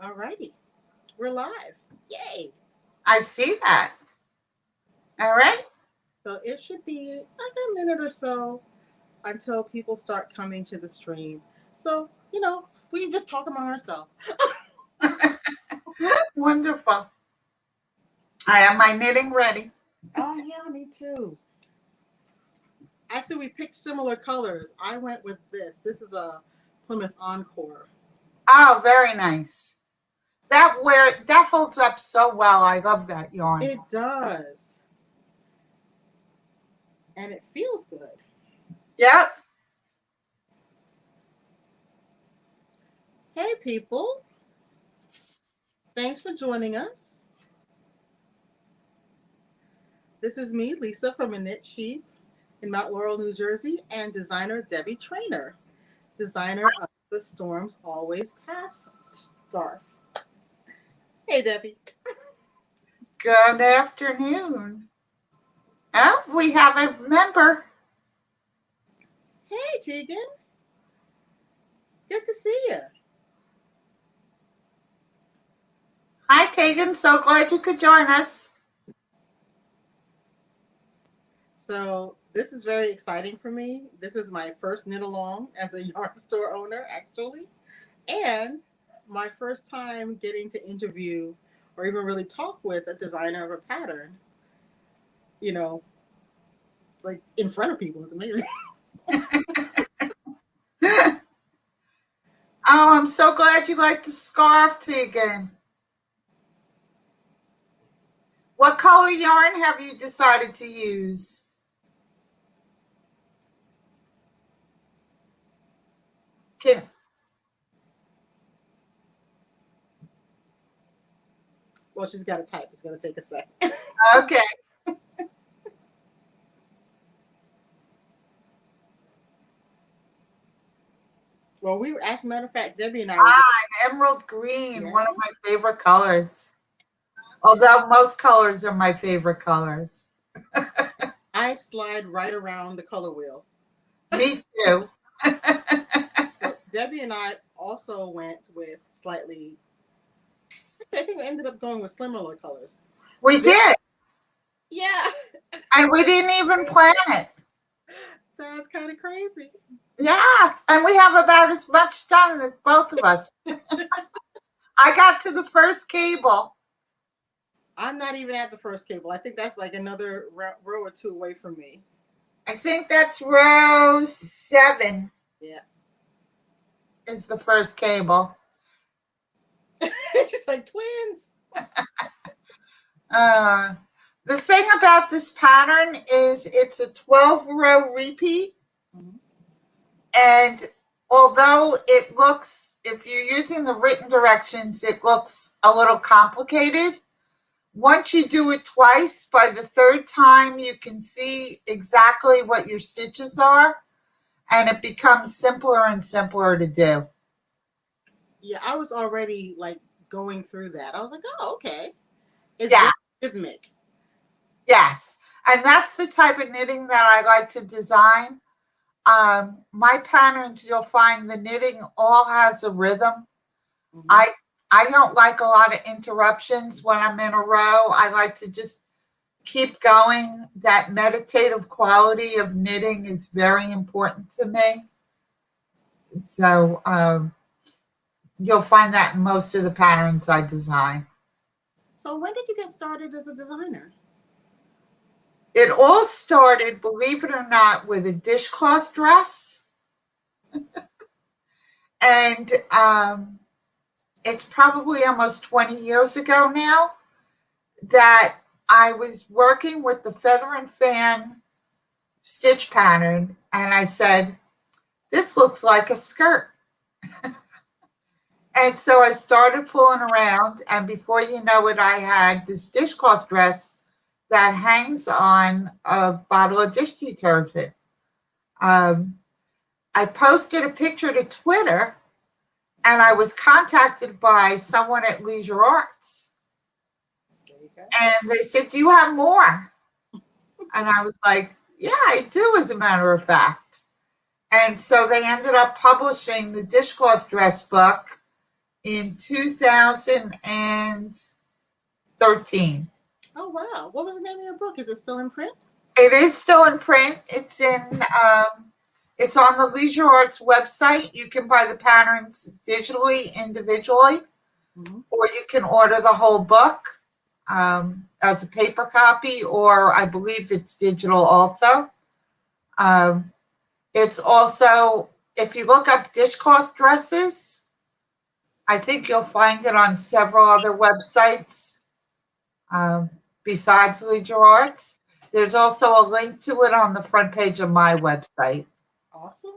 All righty. We're live. Yay. I see that. All right. So it should be like a minute or so until people start coming to the stream. So, we can just talk among ourselves. Wonderful. I have my knitting ready. Oh, yeah, me too. I see we picked similar colors. I went with this. This is a Plymouth Encore. Oh, very nice. That holds up so well. I love that yarn. It does. And it feels good. Yep. Hey, people. Thanks for joining us. This is me, Lisa from A Knit Sheep in Mount Laurel, New Jersey, and designer Debbie Trainer, designer of the Storms Always Pass scarf. Hey, Debbie. Good afternoon. Oh, we have a member. Hey, Tegan. Good to see you. Hi, Tegan. So glad you could join us. So this is very exciting for me. This is my first knit along as a yarn store owner, actually, and my first time getting to interview or even really talk with a designer of a pattern, you know, like in front of people. It's amazing. Oh, I'm so glad you like the scarf, Tegan. What color yarn have you decided to use? Can, Well, she's got to type. It's going to take a second. okay. Well, as a matter of fact, Debbie and I were An emerald green, yeah. one of my favorite colors. Although most colors are my favorite colors. I slide right around the color wheel. Me too. But Debbie and I also went with slightly, I think we ended up going with similar colors. We did. Yeah. And we didn't even plan it. That's kind of crazy. Yeah. And we have about as much done as both of us. I got to the first cable. I'm not even at the first cable. I think that's like another row or two away from me. I think that's row 7. Yeah. Is the first cable. It's like twins. The thing about this pattern is it's a 12-row repeat. Mm-hmm. And although it looks, if you're using the written directions, it looks a little complicated. Once you do it twice, by the third time, you can see exactly what your stitches are, and it becomes simpler and simpler to do. Yeah, I was already like going through that. I was like, oh, okay. It's Yeah. rhythmic. Yes. And that's the type of knitting that I like to design. My patterns, you'll find the knitting all has a rhythm. Mm-hmm. I don't like a lot of interruptions when I'm in a row. I like to just keep going. That meditative quality of knitting is very important to me. So you'll find that in most of the patterns I design. So when did you get started as a designer? It all started, believe it or not, with a dishcloth dress. And it's probably almost 20 years ago now that I was working with the feather and fan stitch pattern. And I said, this looks like a skirt. And so I started fooling around. And before you know it, I had this dishcloth dress that hangs on a bottle of dish detergent. I posted a picture to Twitter, and I was contacted by someone at Leisure Arts. And they said, do you have more? And I was like, yeah, I do, as a matter of fact. And so they ended up publishing the dishcloth dress book in 2013. Oh wow! What was the name of your book? Is it still in print? It is still in print. It's on the Leisure Arts website. You can buy the patterns digitally, individually, Mm-hmm. or you can order the whole book as a paper copy, or I believe it's digital also. It's also, if you look up dishcloth dresses, I think you'll find it on several other websites um, besides Leisure Arts. There's also a link to it on the front page of my website. Awesome.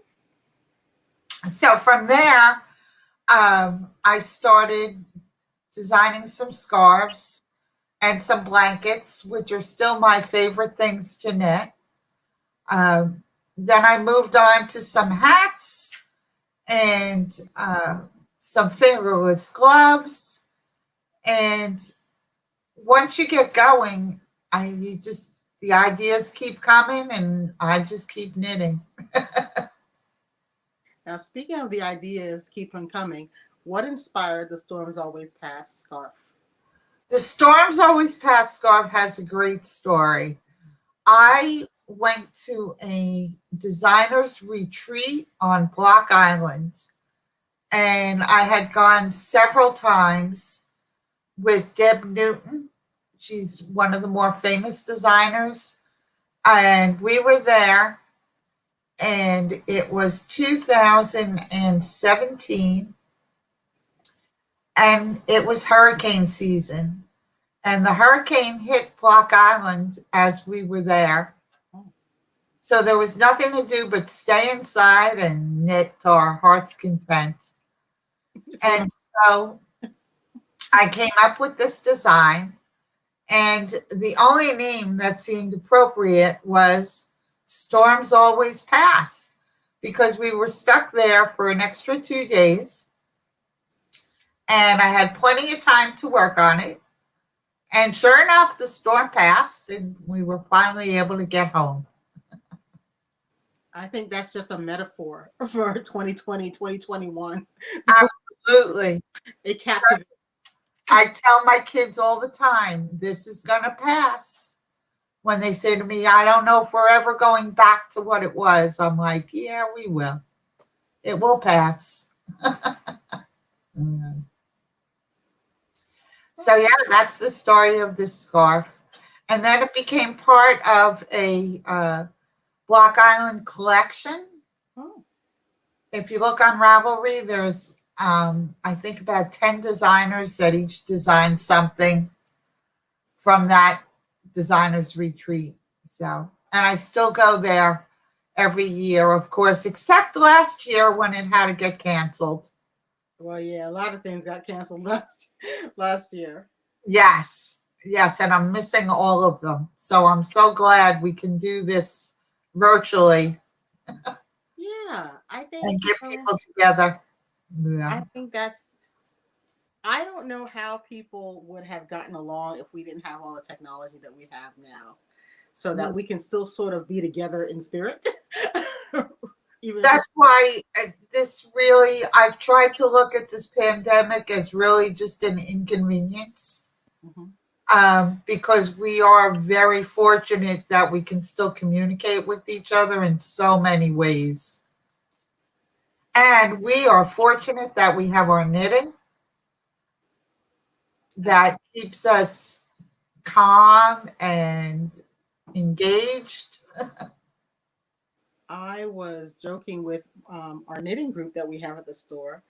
So from there, I started designing some scarves and some blankets, which are still my favorite things to knit. Then I moved on to some hats and some fingerless gloves. And once you get going, the ideas keep coming, and I just keep knitting. Now, speaking of the ideas keep on coming, what inspired the Storms Always Pass scarf? The Storms Always Pass scarf has a great story. I went to a designer's retreat on Block Island, and I had gone several times with Deb Newton. She's one of the more famous designers. And we were there, and it was 2017, and it was hurricane season. And the hurricane hit Block Island as we were there. So there was nothing to do but stay inside and knit to our heart's content. And so I came up with this design, and the only name that seemed appropriate was Storms Always Pass, because we were stuck there for an extra 2 days, and I had plenty of time to work on it. And sure enough, the storm passed, and we were finally able to get home. I think that's just a metaphor for 2020, 2021. Absolutely. It captivated. I tell my kids all the time, this is going to pass. When they say to me, I don't know if we're ever going back to what it was, I'm like, yeah, we will. It will pass. So, yeah, that's the story of this scarf. And then it became part of a Block Island collection. Oh. If you look on Ravelry, there's I think about 10 designers that each designed something from that designer's retreat. So, and I still go there every year, of course, except last year when it had to get canceled. Well, yeah, a lot of things got canceled last year. Yes, and I'm missing all of them. So I'm so glad we can do this virtually. Yeah, I think and get people together. Yeah. I think I don't know how people would have gotten along if we didn't have all the technology that we have now, so that we can still sort of be together in spirit. That's why I've tried to look at this pandemic as really just an inconvenience. Because we are very fortunate that we can still communicate with each other in so many ways. And we are fortunate that we have our knitting that keeps us calm and engaged. I was joking with our knitting group that we have at the store.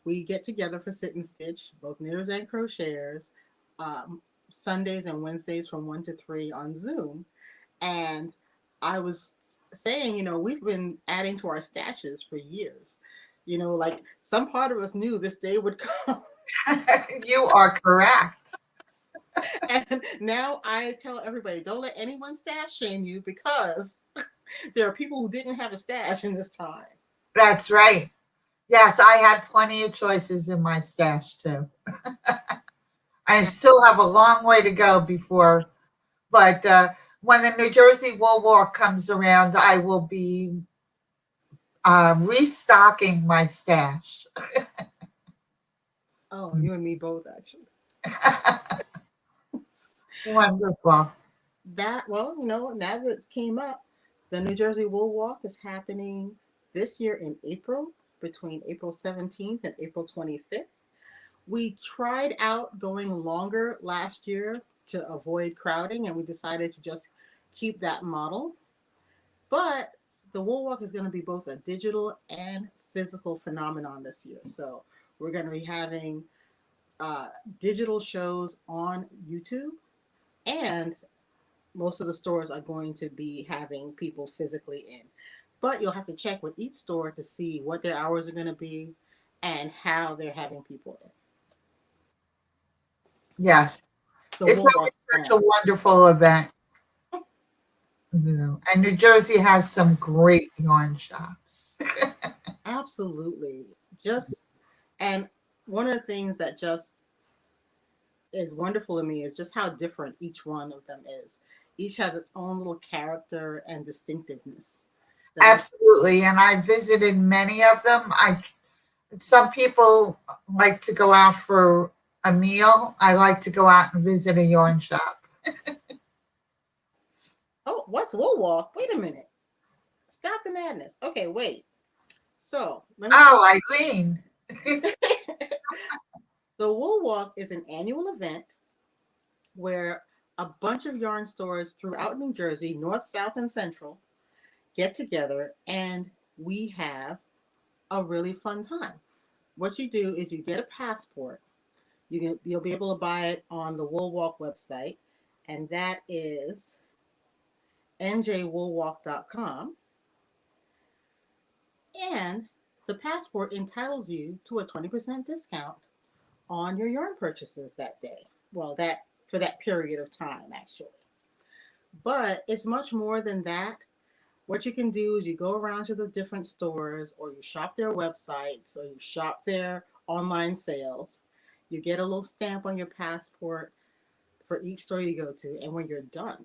We get together for sit and stitch, both knitters and crocheters, Sundays and Wednesdays from 1 to 3 on Zoom. And I was saying, we've been adding to our stashes for years. Like some part of us knew this day would come. You are correct. And now I tell everybody, don't let anyone stash shame you, because there are people who didn't have a stash in this time. That's right. Yes, I had plenty of choices in my stash too. I still have a long way to go before, but when the New Jersey Wool Walk comes around, I will be restocking my stash. Oh, you and me both, actually. Wonderful. That, well, now that it came up, the New Jersey Wool Walk is happening this year in April, between April 17th and April 25th. We tried out going longer last year to avoid crowding, and we decided to just keep that model. But the Wool Walk is going to be both a digital and physical phenomenon this year. So we're going to be having uh, digital shows on YouTube, and most of the stores are going to be having people physically in. But you'll have to check with each store to see what their hours are going to be and how they're having people in. Yes. The It's Wool Walk always such a brand. wonderful event. And New Jersey has some great yarn shops. Absolutely. Just, and one of the things that just is wonderful to me is just how different each one of them is. Each has its own little character and distinctiveness that I, Absolutely. And I visited many of them. Some people like to go out for a meal. I like to go out and visit a yarn shop. oh, what's Wool Walk? Wait a minute. Stop the madness. Okay, wait. So let me tell Oh, Eileen. you. The Wool Walk is an annual event where a bunch of yarn stores throughout New Jersey, north, south, and central, get together and we have a really fun time. What you do is you get a passport. You'll be able to buy it on the Wool Walk website, and that is njwoolwalk.com. And the passport entitles you to a 20% discount on your yarn purchases that day. Well, that for that period of time, actually. But it's much more than that. What you can do is you go around to the different stores, or you shop their websites, or you shop their online sales. You get a little stamp on your passport for each store you go to. And when you're done,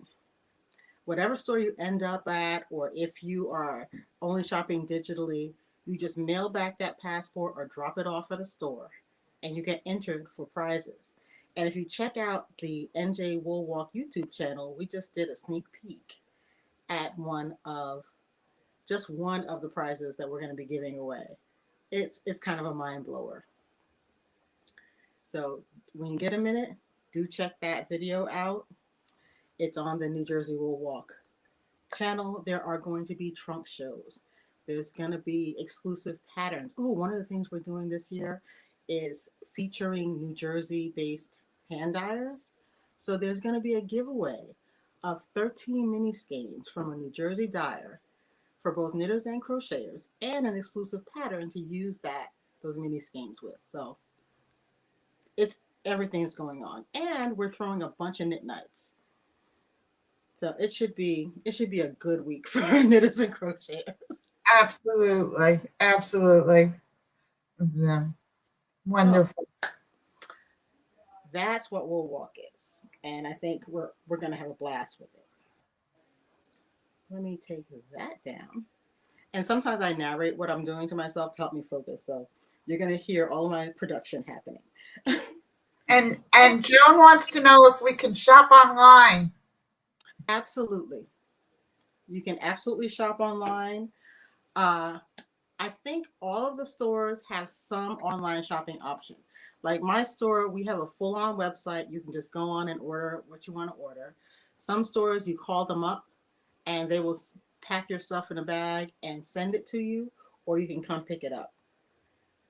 whatever store you end up at, or if you are only shopping digitally, you just mail back that passport or drop it off at a store, and you get entered for prizes. And if you check out the NJ Wool Walk YouTube channel, we just did a sneak peek at one of the prizes that we're going to be giving away. It's kind of a mind blower. So when you get a minute, do check that video out. It's on the New Jersey Wool Walk channel. There are going to be trunk shows. There's going to be exclusive patterns. Oh, one of the things we're doing this year is featuring New Jersey based hand dyers. So there's going to be a giveaway of 13 mini skeins from a New Jersey dyer for both knitters and crocheters, and an exclusive pattern to use those mini skeins with. So it's everything's going on. And we're throwing a bunch of knit nights. So it should be a good week for knitters and crocheters. Absolutely. Absolutely. Yeah. So Wonderful. that's what Wool Walk is. And I think we're gonna have a blast with it. Let me take that down. And sometimes I narrate what I'm doing to myself to help me focus. So you're gonna hear all my production happening. And Joan wants to know if we can shop online. Absolutely. You can absolutely shop online. Uh, I think all of the stores have some online shopping option. Like my store, we have a full on website. You can just go on and order what you want to order. Some stores, you call them up and they will pack your stuff in a bag and send it to you, or you can come pick it up.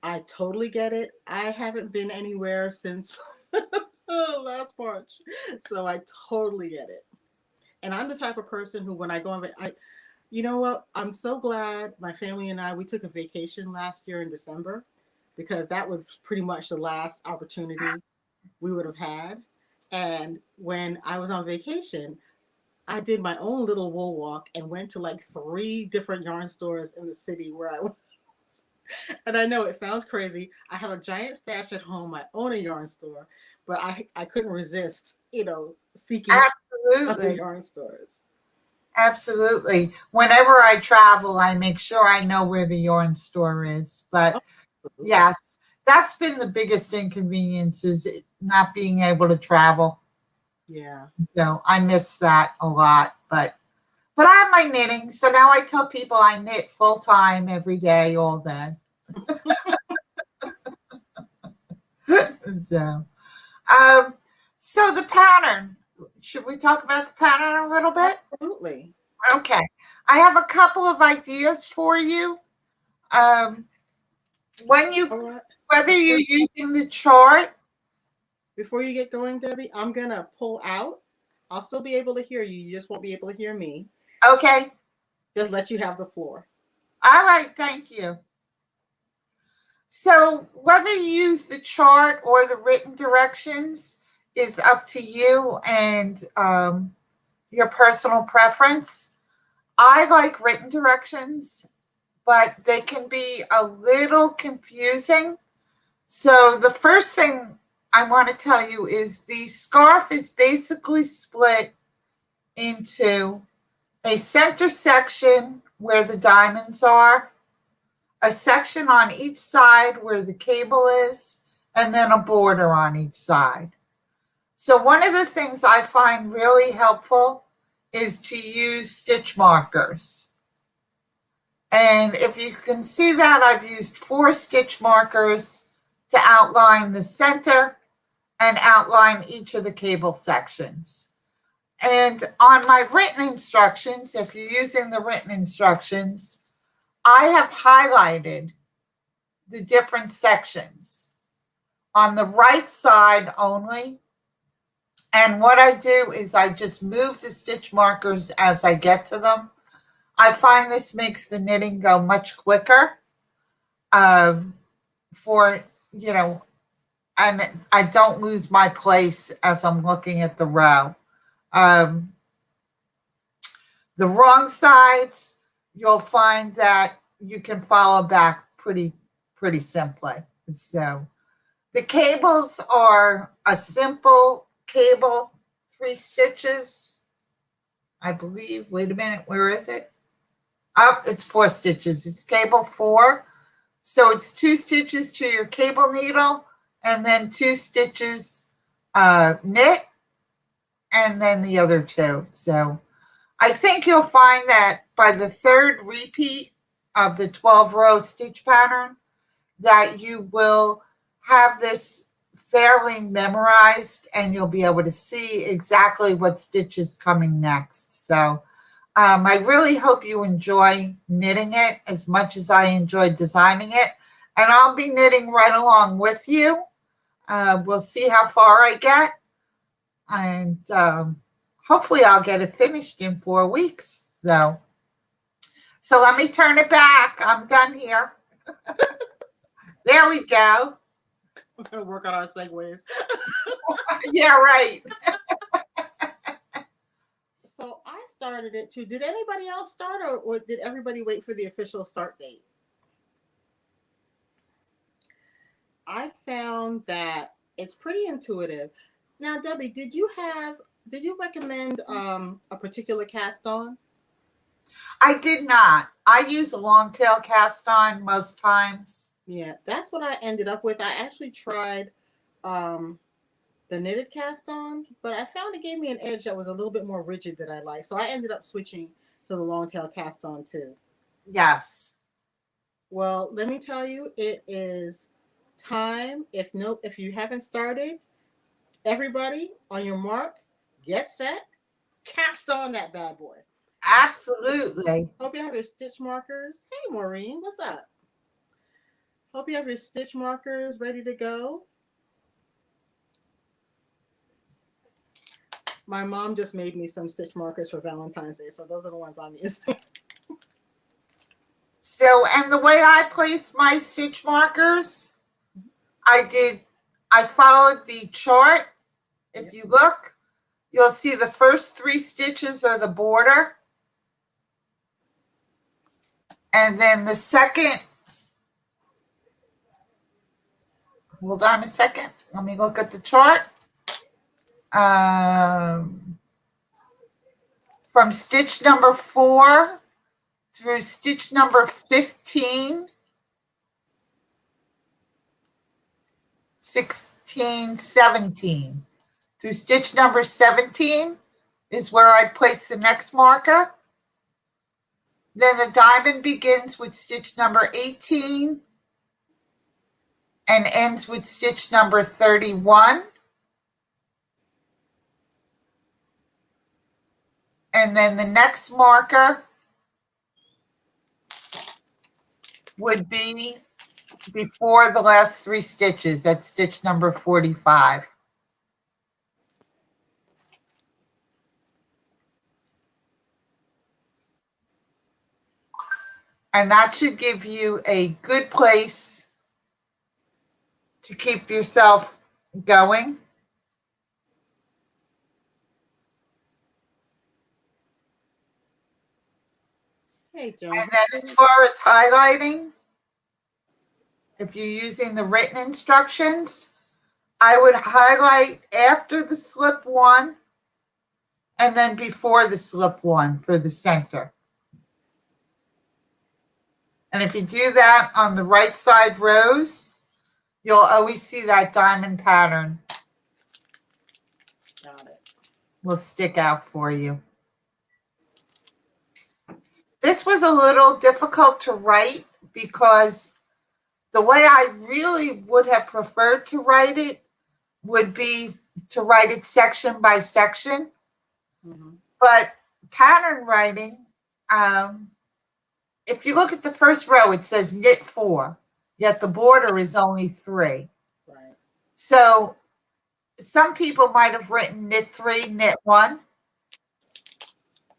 I totally get it. I haven't been anywhere since last March. So I totally get it. And I'm the type of person who, when I go on, you know what? I'm so glad my family and we took a vacation last year in December, because that was pretty much the last opportunity we would have had. And when I was on vacation, I did my own little wool walk and went to like three different yarn stores in the city where I was. And I know it sounds crazy. I have a giant stash at home. I own a yarn store, but I couldn't resist, seeking other Absolutely. yarn stores. Absolutely. Whenever I travel, I make sure I know where the yarn store is. Oh, But absolutely. yes, That's been the biggest inconvenience, is not being able to travel. Yeah. So I miss that a lot, but I have my knitting. So now I tell people I knit full time every day, all day. So, um, so the pattern, should we talk about the pattern a little bit? Absolutely. Okay. I have a couple of ideas for you. Um, when you, All right. whether you're using the chart. Before you get going, Debbie, I'm gonna pull out. I'll still be able to hear you. You just won't be able to hear me. Okay. Just let you have the floor. All right. Thank you. So whether you use the chart or the written directions is up to you and your personal preference. I like written directions, but they can be a little confusing. So the first thing I want to tell you is the scarf is basically split into a center section where the diamonds are, a section on each side where the cable is, and then a border on each side. So one of the things I find really helpful is to use stitch markers. And if you can see that, I've used 4 stitch markers to outline the center and outline each of the cable sections. And on my written instructions, if you're using the written instructions, I have highlighted the different sections on the right side only. And what I do is I just move the stitch markers as I get to them. I find this makes the knitting go much quicker for, and I don't lose my place as I'm looking at the row. The wrong sides, you'll find that you can follow back pretty simply. So the cables are a simple cable, 3 stitches, I believe. Wait a minute, where is it? Oh, it's 4 stitches. It's cable 4. So it's 2 stitches to your cable needle and then 2 stitches knit and then the other 2. So I think you'll find that by the 3rd repeat of the 12-row stitch pattern that you will have this fairly memorized and you'll be able to see exactly what stitch is coming next. So I really hope you enjoy knitting it as much as I enjoyed designing it. And I'll be knitting right along with you. We'll see how far I get. And hopefully I'll get it finished in 4 weeks. So let me turn it back. I'm done here. There we go. We're gonna work on our segues. Yeah, right. So I started it too. Did anybody else start, or did everybody wait for the official start date? I found that it's pretty intuitive. Now, Debbie, did you recommend a particular cast on? I did not. I use a long tail cast on most times. Yeah, that's what I ended up with. I actually tried um, the knitted cast on, but I found it gave me an edge that was a little bit more rigid than I like. So I ended up switching to the long tail cast on too. Yes. Well, let me tell you, it is time. If you haven't started, everybody on your mark, get set, cast on that bad boy. Absolutely. Hope you have your stitch markers. Hey, Maureen, what's up? Hope you have your stitch markers ready to go. My mom just made me some stitch markers for Valentine's Day, so those are the ones I'm using. So, and the way I place my stitch markers, I followed the chart. If you look, you'll see the first 3 stitches are the border. And then the second, hold on a second. Let me look at the chart. From stitch number 4 through stitch number 15, 16, 17. Through stitch number 17 is where I'd place the next marker. Then the diamond begins with stitch number 18 and ends with stitch number 31. And then the next marker would be before the last 3 stitches at stitch number 45. And that should give you a good place to keep yourself going. Hey, Joan. And then as far as highlighting, if you're using the written instructions, I would highlight after the slip 1 and then before the slip 1 for the center. And if you do that on the right side rows, you'll always see that diamond pattern Got it. will stick out for you. This was a little difficult to write because the way I really would have preferred to write it would be to write it section by section. Mm-hmm. But pattern writing, if you look at the first row, it says knit 4, yet the border is only 3. Right. So some people might have written knit 3, knit 1.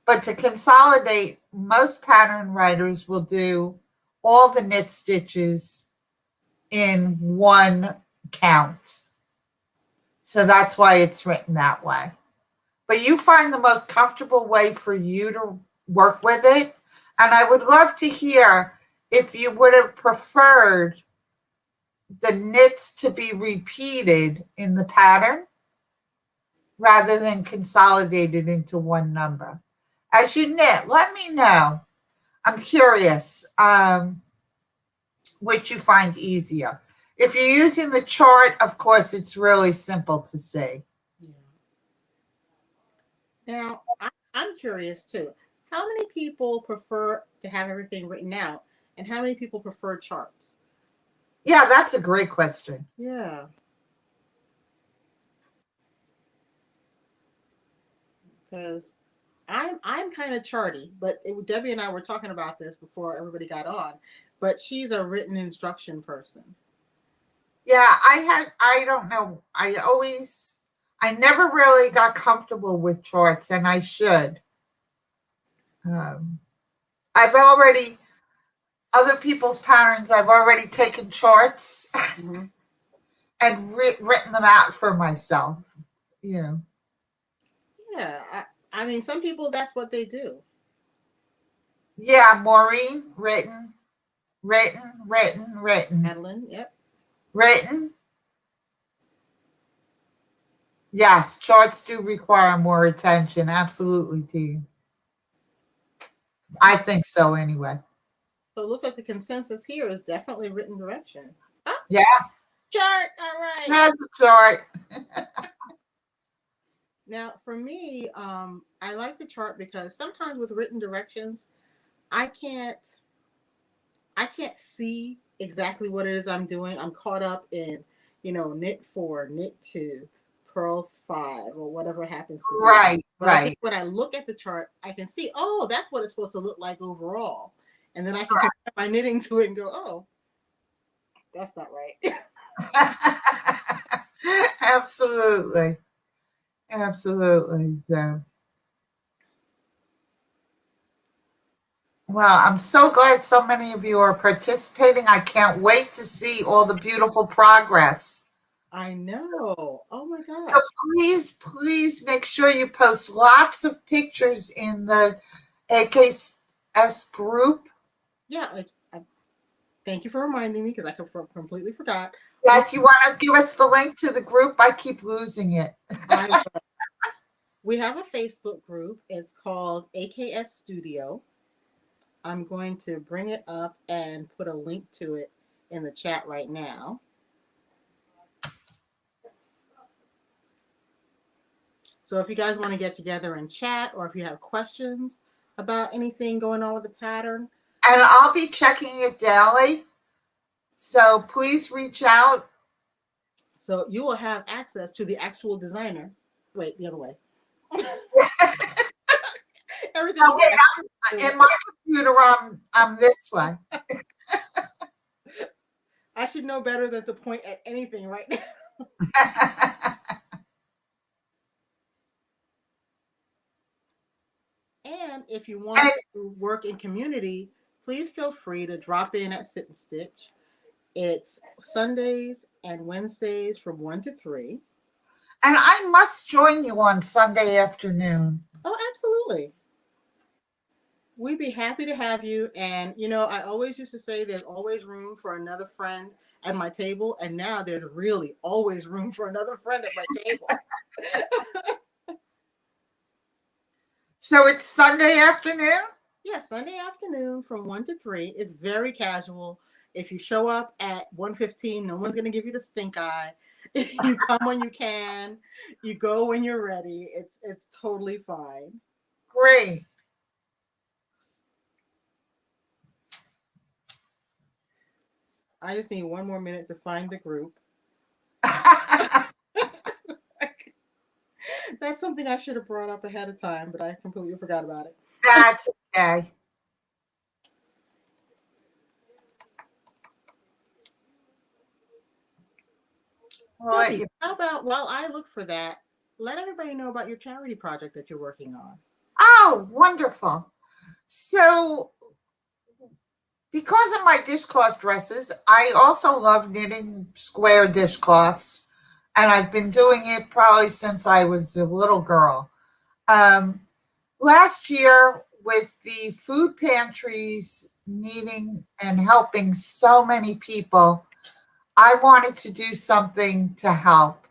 But to consolidate, most pattern writers will do all the knit stitches in one count. So that's why it's written that way. But you find the most comfortable way for you to work with it. And I would love to hear if you would have preferred the knits to be repeated in the pattern rather than consolidated into one number. As you knit, let me know. I'm curious which you find easier. If you're using the chart, of course, it's really simple to see. Yeah. Now, I'm curious too. How many people prefer to have everything written out, and how many people prefer charts? Yeah, that's a great question. Yeah. Because I'm kind of charty, but Debbie and I were talking about this before everybody got on. But she's a written instruction person. Yeah, I don't know. I never really got comfortable with charts, and I should. I've already, other people's patterns, I've already taken charts Mm-hmm. and written them out for myself. Yeah. Yeah. I mean, some people, that's what they do. Yeah, Maureen, written, written, written, written, Madeline, yep. written. Yes, charts do require more attention. Absolutely, T. I think so anyway. So it looks like the consensus here is definitely written directions. Ah, Yeah, chart. All right. that's a chart. Now, for me, I like the chart because sometimes with written directions, I can't I can't see exactly what it is I'm doing. I'm caught up in, knit 4, knit 2, purl 5, or whatever it happens to be. Right, But I think right. when I look at the chart, I can see, oh, that's what it's supposed to look like overall. And then I can Correct. compare my knitting to it and go, oh, that's not right. Absolutely. Absolutely. So, well, I'm so glad so many of you are participating. I can't wait to see all the beautiful progress. I know. Oh my So gosh. please make sure you post lots of pictures in the AKS group. Yeah. Thank you for reminding me because I completely forgot. Yeah, if you want to give us the link to the group, I keep losing it. We have a Facebook group. It's called AKS Studio. I'm going to bring it up and put a link to it in the chat right now. So if you guys want to get together and chat, or if you have questions about anything going on with the pattern. And I'll be checking it daily. So please reach out. So you will have access to the actual designer. Wait, the other way. Everything Oh, is wait, in my computer, I'm this way. I should know better than to point at anything right now. And if you want to work in community, please feel free to drop in at Sit and Stitch. It's Sundays and Wednesdays from 1 to 3. And I must join you on Sunday afternoon. Oh, absolutely. We'd be happy to have you. And, I always used to say there's always room for another friend at my table. And now there's really always room for another friend at my table. So it's Sunday afternoon? Yeah, Sunday afternoon from 1 to 3. It's very casual. If you show up at 1:15, no one's going to give you the stink eye. You come when you can. You go when you're ready. It's totally fine. Great. I just need one more minute to find the group. That's something I should have brought up ahead of time, but I completely forgot about it. That's okay. Well, how about while I look for that, let everybody know about your charity project that you're working on. Oh, wonderful. So because of my dishcloth dresses, I also love knitting square dishcloths. And I've been doing it probably since I was a little girl. Last year, with the food pantries needing and helping so many people, I wanted to do something to help.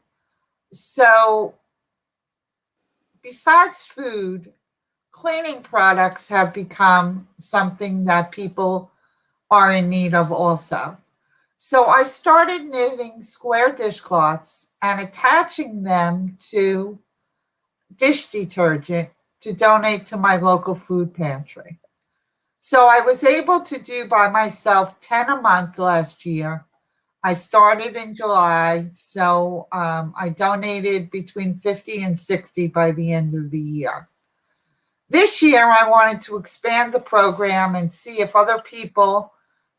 So, besides food, cleaning products have become something that people are in need of also. So I started knitting square dishcloths and attaching them to dish detergent to donate to my local food pantry. So I was able to do by myself 10 a month last year. I started in July, so I donated between 50 and 60 by the end of the year. This year, I wanted to expand the program and see if other people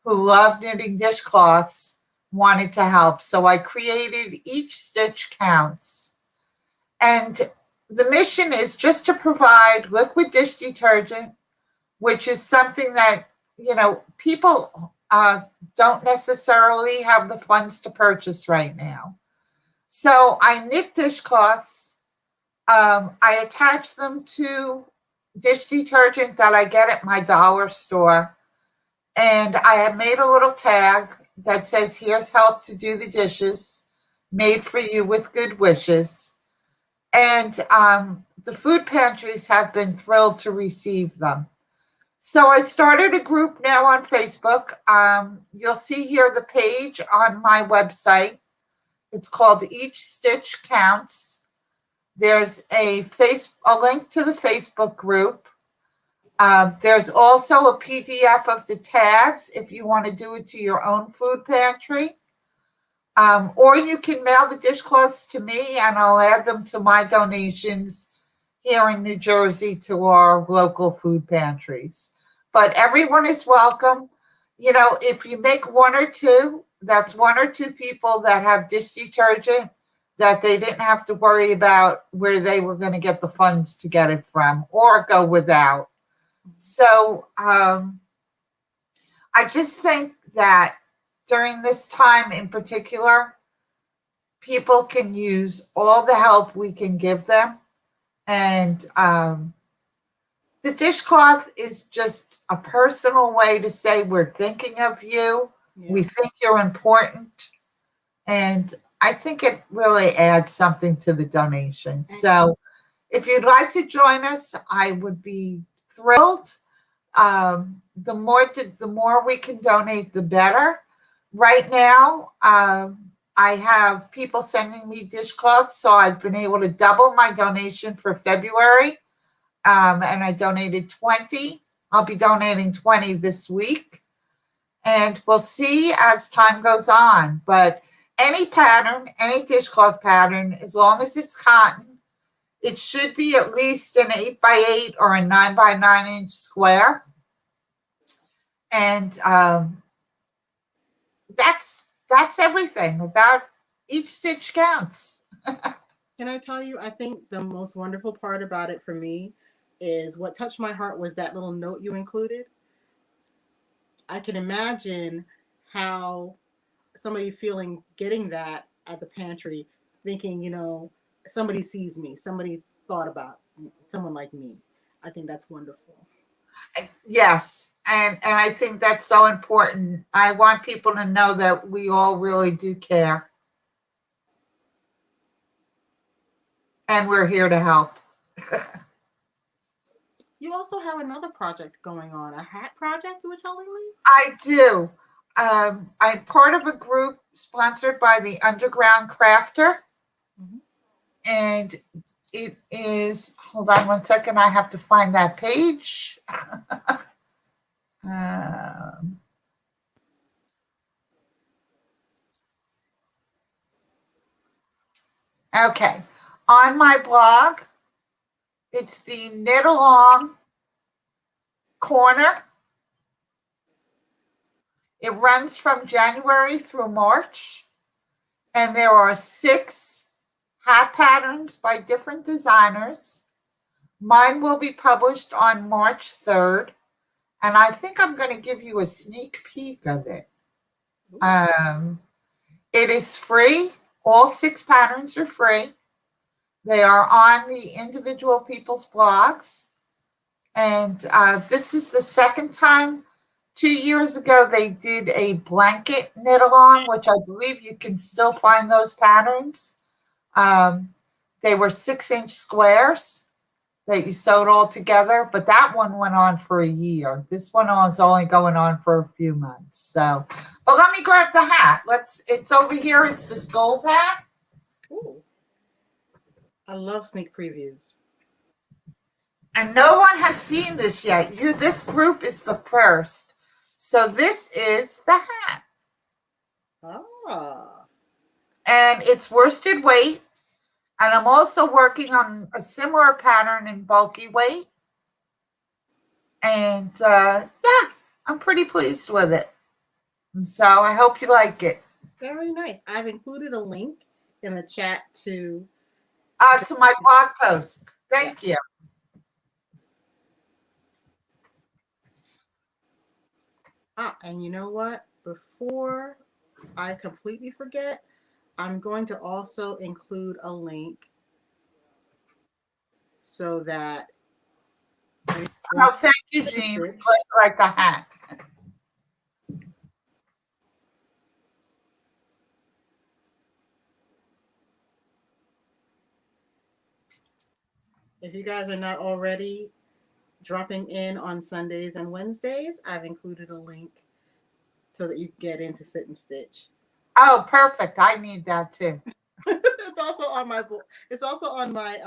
who love knitting dishcloths wanted to help. So I created Each Stitch Counts. And the mission is just to provide liquid dish detergent, which is something that, people don't necessarily have the funds to purchase right now. So I knit dishcloths. I attach them to dish detergent that I get at my dollar store. And I have made a little tag that says, "Here's help to do the dishes, made for you with good wishes." And the food pantries have been thrilled to receive them. So I started a group now on Facebook. You'll see here the page on my website. It's called Each Stitch Counts. There's a link to the Facebook group. There's also a PDF of the tags if you want to do it to your own food pantry. Or you can mail the dishcloths to me and I'll add them to my donations here in New Jersey to our local food pantries. But everyone is welcome. If you make one or two, that's one or two people that have dish detergent that they didn't have to worry about where they were going to get the funds to get it from or go without. So I just think that during this time in particular, people can use all the help we can give them. And the dishcloth is just a personal way to say we're thinking of you. Yeah. We think you're important. And I think it really adds something to the donation. So if you'd like to join us, I would be thrilled. The more we can donate, the better. Right now, I have people sending me dishcloths, so I've been able to double my donation for February. And I donated 20. I'll be donating 20 this week. And we'll see as time goes on. But any pattern, any dishcloth pattern, as long as it's cotton, it should be at least an 8x8 or a 9x9 inch square. And that's everything. About each stitch counts. Can I tell you, I think the most wonderful part about it for me is what touched my heart was that little note you included. I can imagine how somebody feeling getting that at the pantry, thinking, somebody sees me, somebody thought about someone like me. I think that's wonderful. Yes, and I think that's so important. I want people to know that we all really do care. And we're here to help. You also have another project going on, a hat project you were telling me? I do. I'm part of a group sponsored by the Underground Crafter. Mm-hmm. And it is, hold on one second, I have to find that page. Okay. On my blog, it's the Knit Along corner. It runs from January through March, and there are 6 hat patterns by different designers. Mine will be published on March 3rd, and I think I'm going to give you a sneak peek of it. It is free. All 6 patterns are free. They are on the individual people's blogs. And this is the second time. 2 years ago, they did a blanket knit along, which I believe you can still find those patterns. They were 6-inch squares that you sewed all together, but that one went on for a year. This one is only going on for a few months. So, but let me grab the hat. It's over here. It's this gold hat. Ooh. I love sneak previews. And no one has seen this yet. This group is the first. So this is the hat. Ah. And it's worsted weight. And I'm also working on a similar pattern in bulky weight. And yeah, I'm pretty pleased with it. And so I hope you like it. Very nice. I've included a link in the chat to my blog post. Thank you. And you know what? Before I completely forget, I'm going to also include a link so that. Oh, thank you, Jean. Like the hat. If you guys are not already dropping in on Sundays and Wednesdays, I've included a link so that you can get into Sit and Stitch. Oh, perfect. I need that too. It's also on my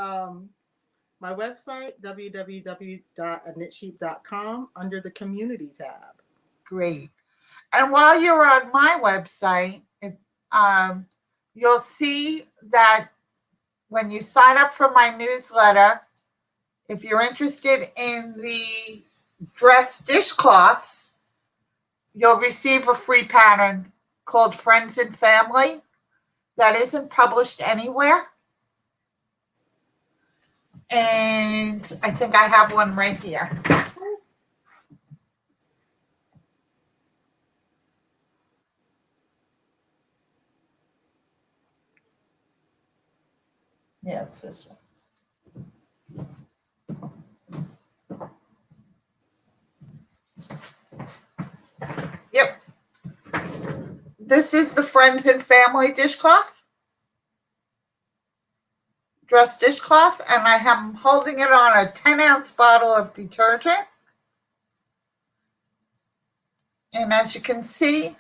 my website, www.aknitsheep.com, under the community tab. Great. And while you're on my website, you'll see that when you sign up for my newsletter, if you're interested in the dress dishcloths, you'll receive a free pattern called Friends and Family that isn't published anywhere. And I think I have one right here. Yeah, it's this one. Yep. This is the Friends and Family dishcloth. Dress dishcloth, and I am holding it on a 10-ounce bottle of detergent. And as you can see,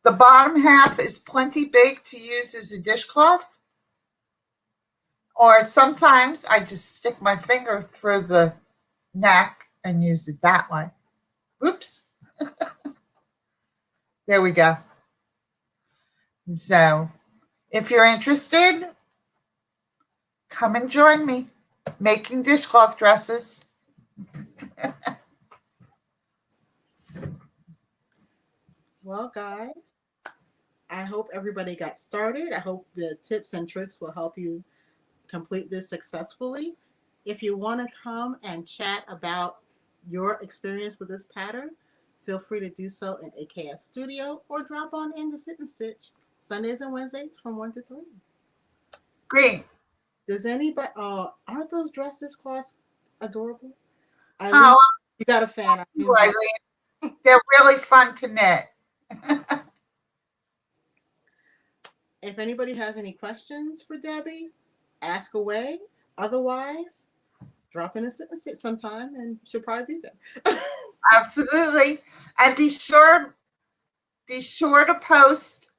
The bottom half is plenty big to use as a dishcloth. Or sometimes I just stick my finger through the neck and use it that way. Oops. There we go. So if you're interested, come and join me making dishcloth dresses. Well, guys, I hope everybody got started. I hope the tips and tricks will help you complete this successfully. If you want to come and chat about your experience with this pattern, feel free to do so in AKS Studio or drop on in to Sit and Stitch Sundays and Wednesdays from 1 to 3. Great. Does anybody, aren't those dresses cost adorable? Eileen, Oh, you got a fan. Eileen. They're really fun to knit. If anybody has any questions for Debbie, ask away. Otherwise, drop in a Sit and Stitch sometime and she'll probably be there. Absolutely. And be sure to post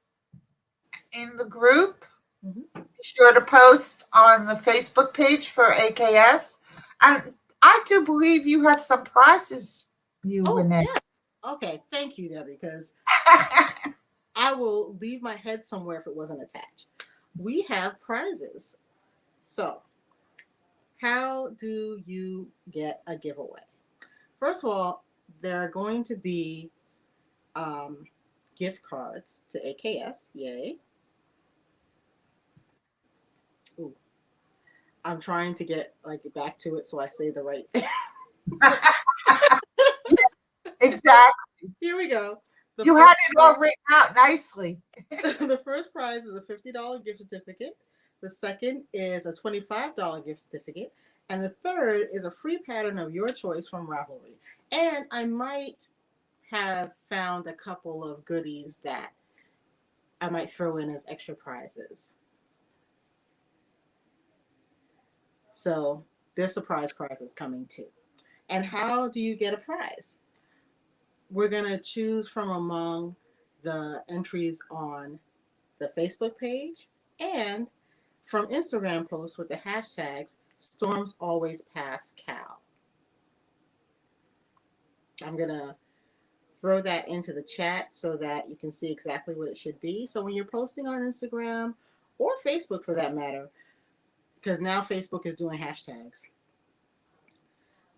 in the group. Mm-hmm. Be sure to post on the Facebook page for AKS. And I do believe you have some prizes, Renee. Yes. Okay, thank you, Debbie, because I will leave my head somewhere if it wasn't attached. We have prizes. So, how do you get a giveaway? First of all, there are going to be gift cards to AKS. Yay. Ooh. I'm trying to get back to it so I say the right thing. Exactly. Here we go. You had it all written out nicely. The first prize is a $50 gift certificate. The second is a $25 gift certificate. And the third is a free pattern of your choice from Ravelry. And I might have found a couple of goodies that I might throw in as extra prizes. So there's surprise prizes coming too. And how do you get a prize? We're going to choose from among the entries on the Facebook page and from Instagram posts with the hashtags Storms Always Pass KAL. I'm going to throw that into the chat so that you can see exactly what it should be. So when you're posting on Instagram or Facebook for that matter, because now Facebook is doing hashtags,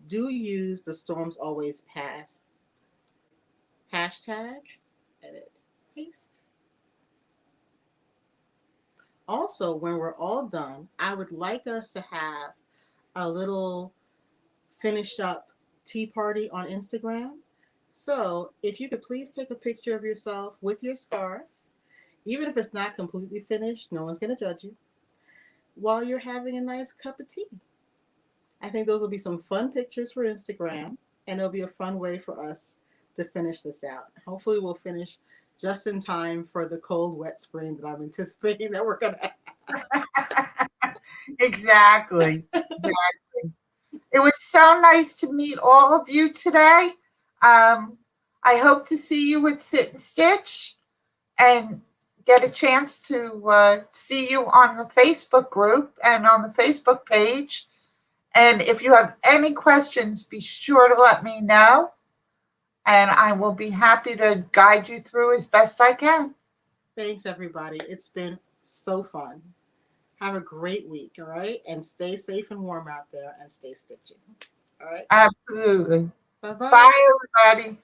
do use the Storms Always Pass hashtag, edit, paste. Also, when we're all done, I would like us to have a little finished up tea party on Instagram. So if you could please take a picture of yourself with your scarf, even if it's not completely finished, no one's going to judge you, while you're having a nice cup of tea. I think those will be some fun pictures for Instagram, and it'll be a fun way for us to finish this out. Hopefully we'll finish just in time for the cold, wet spring that I'm anticipating that we're going to have. Exactly. It was so nice to meet all of you today. I hope to see you at Sit and Stitch and get a chance to see you on the Facebook group and on the Facebook page. And if you have any questions, be sure to let me know. And I will be happy to guide you through as best I can. Thanks, everybody. It's been so fun. Have a great week, all right? And stay safe and warm out there and stay stitching. All right? Absolutely. Bye-bye. Bye, everybody.